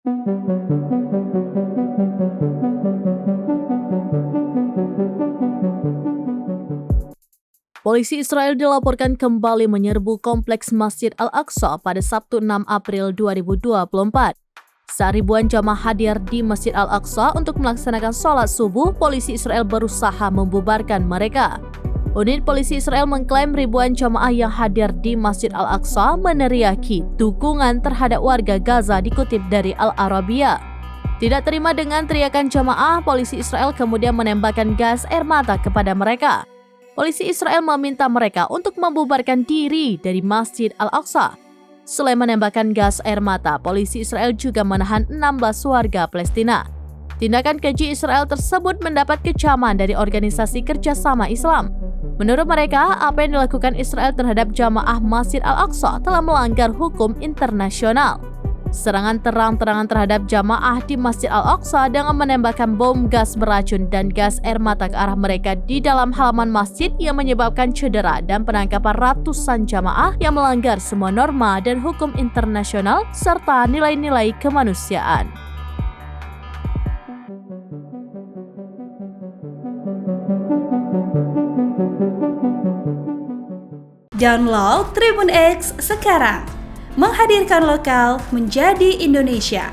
Polisi Israel dilaporkan kembali menyerbu kompleks Masjid Al-Aqsa pada Sabtu 6 April 2024. Saat ribuan jamaah hadir di Masjid Al-Aqsa untuk melaksanakan sholat subuh, polisi Israel berusaha membubarkan mereka. Unit polisi Israel mengklaim ribuan jamaah yang hadir di Masjid Al-Aqsa meneriaki dukungan terhadap warga Gaza, dikutip dari Al-Arabiya. Tidak terima dengan teriakan jamaah, polisi Israel kemudian menembakkan gas air mata kepada mereka. Polisi Israel meminta mereka untuk membubarkan diri dari Masjid Al-Aqsa. Selain menembakkan gas air mata, polisi Israel juga menahan 16 warga Palestina. Tindakan keji Israel tersebut mendapat kecaman dari Organisasi Kerjasama Islam. Menurut mereka, apa yang dilakukan Israel terhadap jamaah Masjid Al-Aqsa telah melanggar hukum internasional. Serangan terang-terangan terhadap jamaah di Masjid Al-Aqsa dengan menembakkan bom gas beracun dan gas air mata ke arah mereka di dalam halaman masjid yang menyebabkan cedera dan penangkapan ratusan jamaah yang melanggar semua norma dan hukum internasional serta nilai-nilai kemanusiaan. Download Tribun X sekarang, menghadirkan lokal menjadi Indonesia.